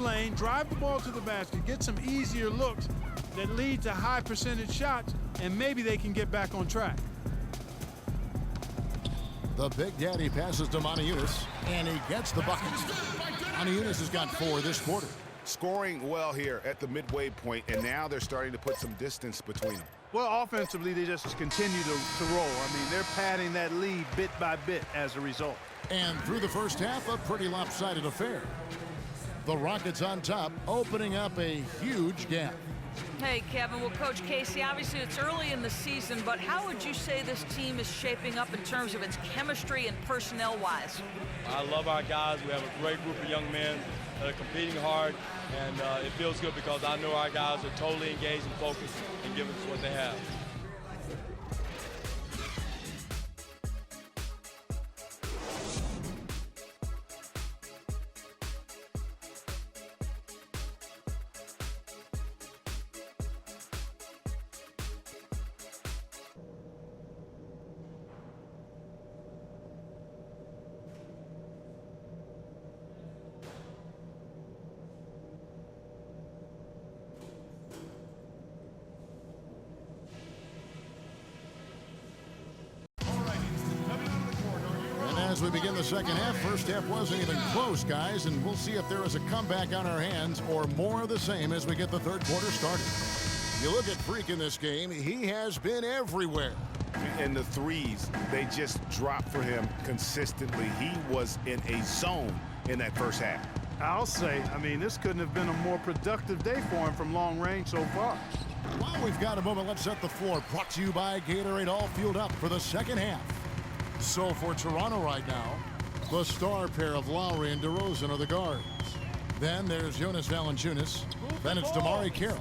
lane, drive the ball to the basket, get some easier looks that lead to high percentage shots, and maybe they can get back on track. The Big Daddy passes to Mycareer, and he gets the bucket. Mycareer has got 4 this quarter. Scoring well here at the midway point, and now they're starting to put some distance between them. Well, offensively, they just continue to roll. I mean, they're padding that lead bit by bit as a result. And through the first half, a pretty lopsided affair. The Rockets on top, opening up a huge gap. Hey, Kevin. Well, Coach Casey, obviously it's early in the season, but how would you say this team is shaping up in terms of its chemistry and personnel-wise? I love our guys. We have a great group of young men that are competing hard, and it feels good because I know our guys are totally engaged and focused and giving us what they have. As we begin the second half, first half wasn't even close, guys, and we'll see if there is a comeback on our hands or more of the same as we get the third quarter started. You look at Freak in this game, he has been everywhere. And the threes, they just drop for him consistently. He was in a zone in that first half. I'll say, I mean, this couldn't have been a more productive day for him from long range so far. While we've got a moment, let's set the floor. Brought to you by Gatorade, all fueled up for the second half. So for Toronto right now, the star pair of Lowry and DeRozan are the guards. Then there's Jonas Valanciunas. Then it's Damari Carroll.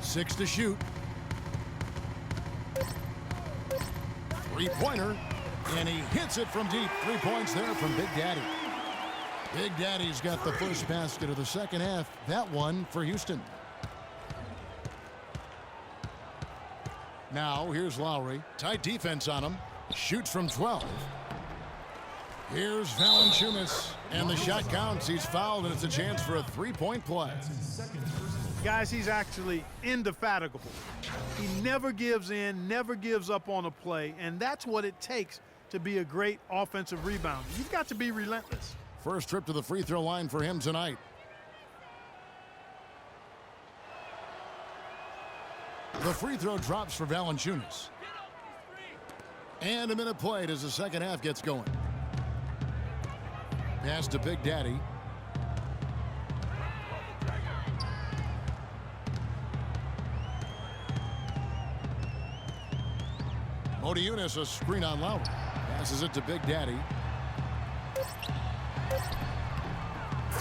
6 to shoot. 3-pointer. And he hits it from deep. 3 points there from Big Daddy. Big Daddy's got the first basket of the second half. That one for Houston. Now, here's Lowry. Tight defense on him. Shoots from 12. Here's Valanciunas. And the shot counts. He's fouled, and it's a chance for a 3-point play. Guys, he's actually indefatigable. He never gives in, never gives up on a play, and that's what it takes to be a great offensive rebounder. You've got to be relentless. First trip to the free throw line for him tonight. The free throw drops for Valanciunas. And a minute played as the second half gets going. Pass to Big Daddy. Modiunas, a screen on Lowry. Passes it to Big Daddy.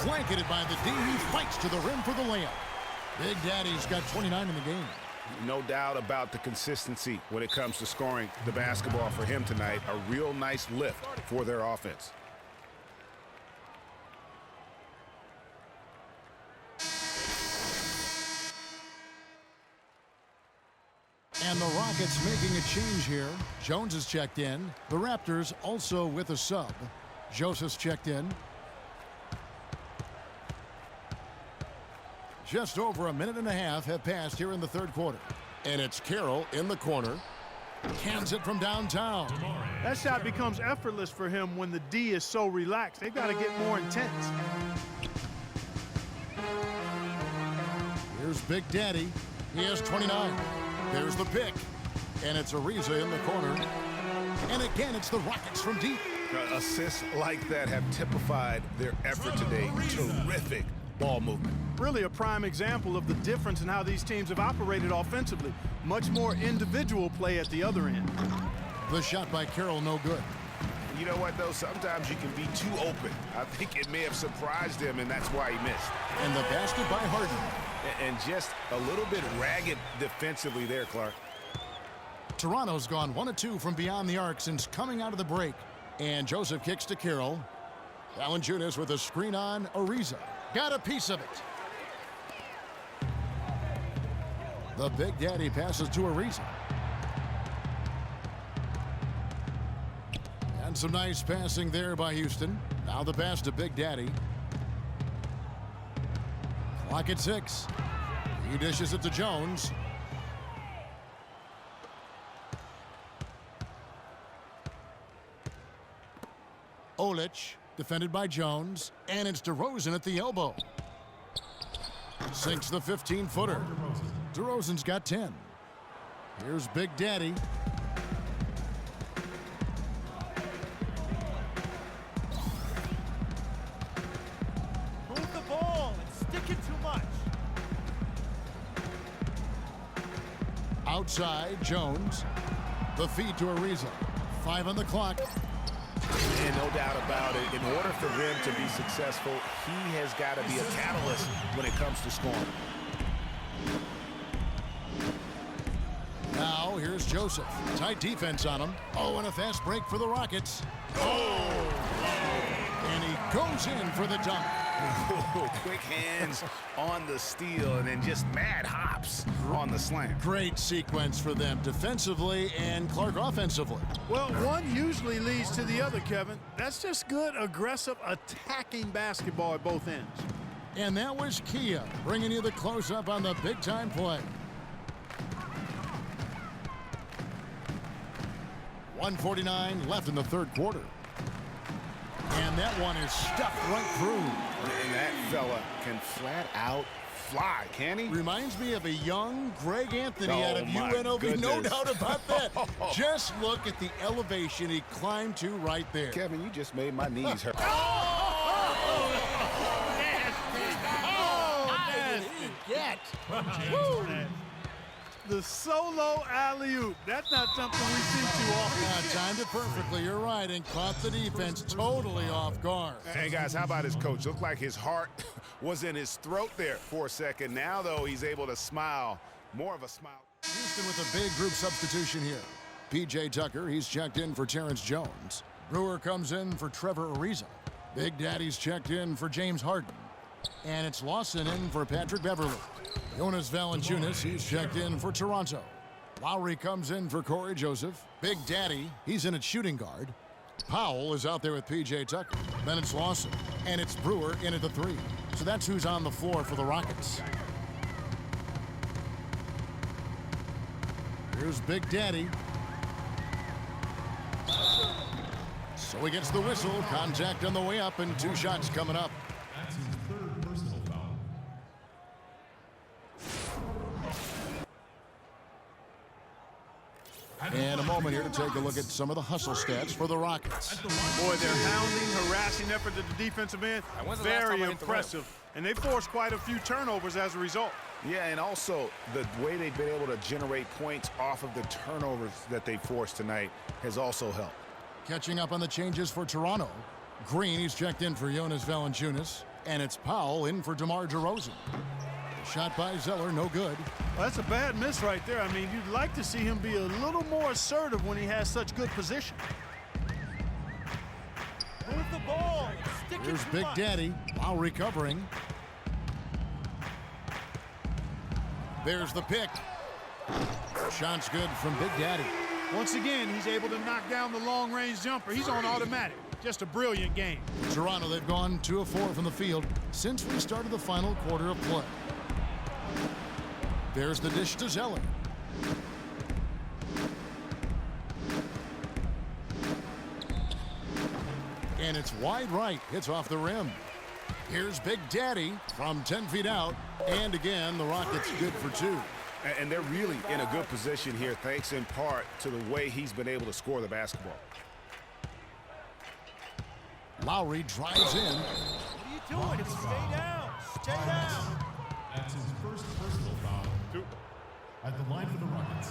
Blanketed by the D. He fights to the rim for the layup. Big Daddy's got 29 in the game. No doubt about the consistency when it comes to scoring the basketball for him tonight. A real nice lift for their offense. And the Rockets making a change here. Jones has checked in. The Raptors also with a sub. Joseph's checked in. Just over a minute and a half have passed here in the third quarter. And it's Carroll in the corner. Cans it from downtown. That shot becomes effortless for him when the D is so relaxed. They've got to get more intense. Here's Big Daddy. He has 29. There's the pick. And it's Ariza in the corner. And again, it's the Rockets from deep. Assists like that have typified their effort today. Terrific ball movement. Really a prime example of the difference in how these teams have operated offensively. Much more individual play at the other end. The shot by Carroll, no good. You know what, though? Sometimes you can be too open. I think it may have surprised him, and that's why he missed. And the basket by Harden. And just a little bit ragged defensively there, Clark. Toronto's gone 1 of 2 from beyond the arc since coming out of the break. And Joseph kicks to Carroll. Valanciunas with a screen on Ariza. Got a piece of it. The Big Daddy passes to Ariza. And some nice passing there by Houston. Now the pass to Big Daddy. Clock at 6. He dishes it to Jones. Olich, defended by Jones, and it's DeRozan at the elbow. Sinks the 15-footer. DeRozan's got 10. Here's Big Daddy. Move the ball and stick it too much. Outside, Jones. The feed to Ariza. 5 on the clock. And no doubt about it, in order for them to be successful, he has got to be a catalyst when it comes to scoring. Now, here's Joseph. Tight defense on him. Oh, and a fast break for the Rockets. Oh! And he goes in for the dunk. Quick hands on the steal and then just mad hops on the slam. Great sequence for them defensively and Clark offensively. Well, one usually leads to the other, Kevin. That's just good, aggressive, attacking basketball at both ends. And that was Kia bringing you the close-up on the big-time play. 1:49 left in the third quarter. And that one is stuffed right through. And that fella can flat out fly, can he? Reminds me of a young Greg Anthony Oh, out of my UNLV. goodness. No doubt about that. Just look at the elevation he climbed to right there. Kevin, you just made my knees hurt. The solo alley-oop. That's not something we see too often. Timed it perfectly, you're right, and caught the defense totally off guard. Hey, guys, how about his coach? Looked like his heart was in his throat there for a second. Now, though, he's able to smile. More of a smile. Houston with a big group substitution here. P.J. Tucker, he's checked in for Terrence Jones. Brewer comes in for Trevor Ariza. Big Daddy's checked in for James Harden. And it's Lawson in for Patrick Beverly. Jonas Valanciunas, he's checked in for Toronto. Lowry comes in for Corey Joseph. Big Daddy, he's in at shooting guard. Powell is out there with P.J. Tucker. Then it's Lawson. And it's Brewer in at the 3. So that's who's on the floor for the Rockets. Here's Big Daddy. So he gets the whistle. Contact on the way up and 2 shots coming up. That's his 3rd personal foul. And a moment here to take a look at some of the hustle stats for the Rockets. Boy, their hounding, harassing effort at the defensive end, very impressive. And they forced quite a few turnovers as a result. Yeah, and also the way they've been able to generate points off of the turnovers that they forced tonight has also helped. Catching up on the changes for Toronto. Green, he's checked in for Jonas Valanciunas. And it's Powell in for DeMar DeRozan. Shot by Zeller, no good. Well, that's a bad miss right there. I mean, you'd like to see him be a little more assertive when he has such good position. Move the ball and stick Here's it too Big much. Daddy, while recovering. There's the pick. Shot's good from Big Daddy. Once again, he's able to knock down the long-range jumper. He's on automatic. Just a brilliant game. Toronto, they've gone 2 of 4 from the field since we started the final quarter of play. There's the dish to Zeller. And it's wide right. It's off the rim. Here's Big Daddy from 10 feet out. And again, the Rockets good for 2. And they're really in a good position here, thanks in part to the way he's been able to score the basketball. Lowry drives in. What are you doing? Stay down. Stay down. That's his 1st personal foul. At the line for the Rockets,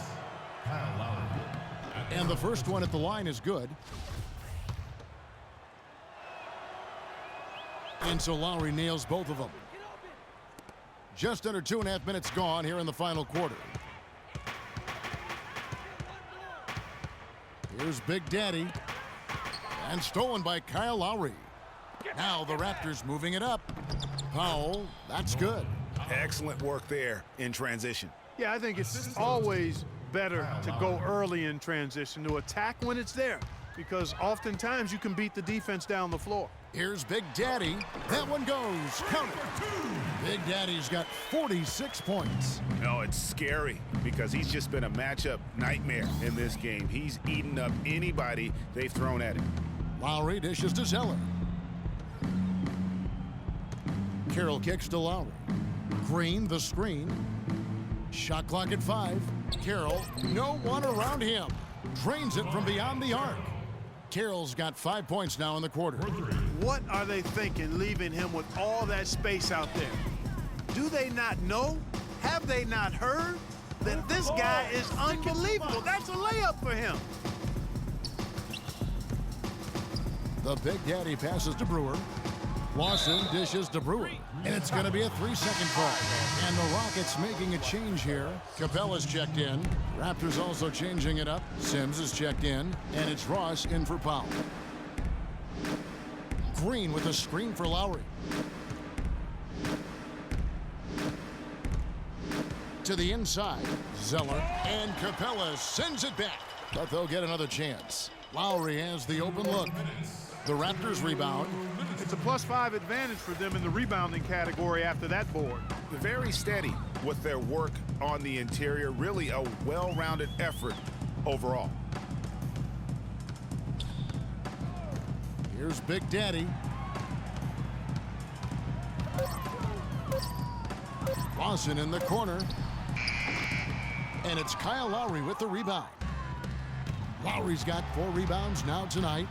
Kyle Lowry. And the first one at the line is good. And so Lowry nails both of them. Just under 2.5 minutes gone here in the final quarter. Here's Big Daddy. And stolen by Kyle Lowry. Now the Raptors moving it up. Powell, that's good. Excellent work there in transition. Yeah, I think it's always better to go early in transition, to attack when it's there. because oftentimes you can beat the defense down the floor. Here's Big Daddy. That one goes. Count it. Big Daddy's got 46 points. No, it's scary because he's just been a matchup nightmare in this game. He's eaten up anybody they've thrown at him. Lowry dishes to Zeller. Carroll kicks to Lowry. Green, the screen. Shot clock at 5. Carroll, no one around him. Drains it from beyond the arc. Carroll's got 5 points now in the quarter. What are they thinking, leaving him with all that space out there? Do they not know? Have they not heard that this guy is unbelievable? That's a layup for him. The Big Daddy passes to Brewer. Lawson dishes to Brewer. And it's going to be a 3-second call. And the Rockets making a change here. Capella's checked in. Raptors also changing it up. Sims is checked in. And it's Ross in for Powell. Green with a screen for Lowry. To the inside. Zeller. And Capella sends it back. But they'll get another chance. Lowry has the open look. The Raptors rebound. It's a +5 advantage for them in the rebounding category after that board. Very steady with their work on the interior. Really a well-rounded effort overall. Here's Big Daddy. Lawson in the corner. And it's Kyle Lowry with the rebound. Lowry's got 4 rebounds now tonight.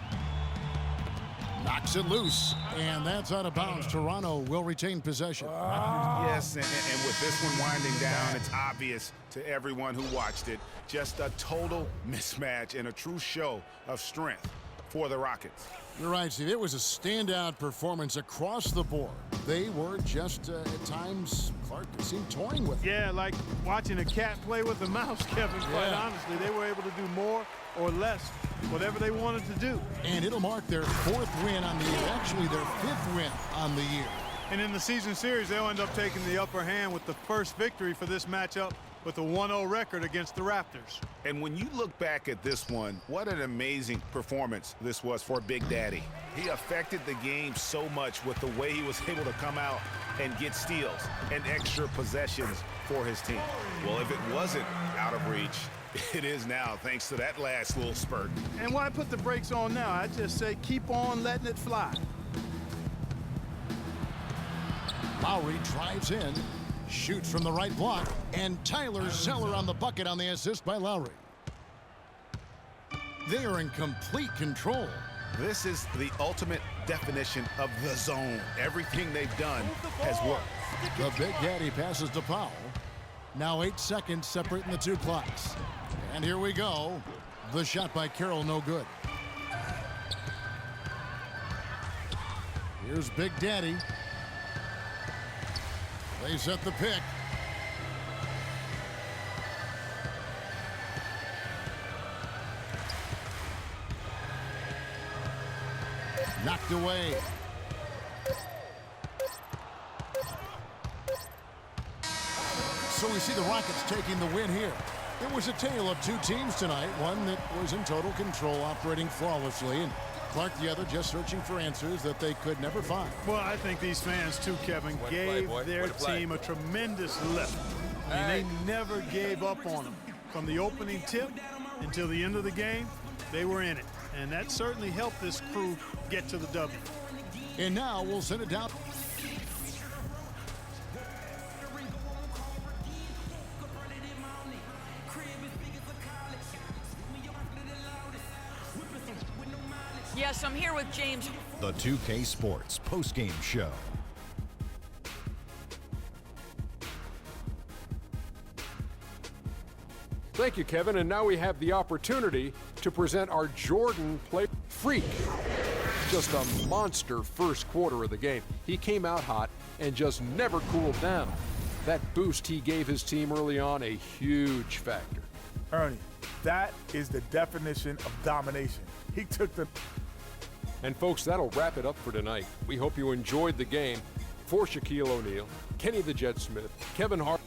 Knocks it loose, and that's out of bounds. Toronto will retain possession. Yes, and with this one winding down, it's obvious to everyone who watched it. Just a total mismatch and a true show of strength for the Rockets. You're right, Steve. It was a standout performance across the board. They were just, at times, Clark seemed toying with it. Yeah, like watching a cat play with a mouse, Kevin, quite honestly. They were able to do more or less, whatever they wanted to do. And it'll mark their 4th win on the year, actually their 5th win on the year. And in the season series, they'll end up taking the upper hand with the first victory for this matchup with a 1-0 record against the Raptors. And when you look back at this one, what an amazing performance this was for Big Daddy. He affected the game so much with the way he was able to come out and get steals and extra possessions for his team. Well, if it wasn't out of reach, it is now, thanks to that last little spurt. And why put the brakes on now? I just say keep on letting it fly. Lowry drives in, shoots from the right block, and Tyler Zeller on the bucket on the assist by Lowry. They are in complete control. This is the ultimate definition of the zone. Everything they've done has worked. The Big Daddy passes to Powell. Now 8 seconds separating the 2 clocks. And here we go. The shot by Carroll, no good. Here's Big Daddy. They set the pick. Knocked away. So we see the Rockets taking the win here. It was a tale of 2 teams tonight, one that was in total control, operating flawlessly, and Clark the other just searching for answers that they could never find. Well, I think these fans too, Kevin, gave their team a tremendous lift. I mean, they never gave up on them. From the opening tip until the end of the game, they were in it. And that certainly helped this crew get to the W. And now we'll send it down. Yes, I'm here with James. The 2K Sports postgame show. Thank you, Kevin. And now we have the opportunity to present our Jordan play freak. Just a monster first quarter of the game. He came out hot and just never cooled down. That boost he gave his team early on, a huge factor. Ernie, that is the definition of domination. He took the... And folks, that'll wrap it up for tonight. We hope you enjoyed the game. For Shaquille O'Neal, Kenny the Jet Smith, Kevin Hart.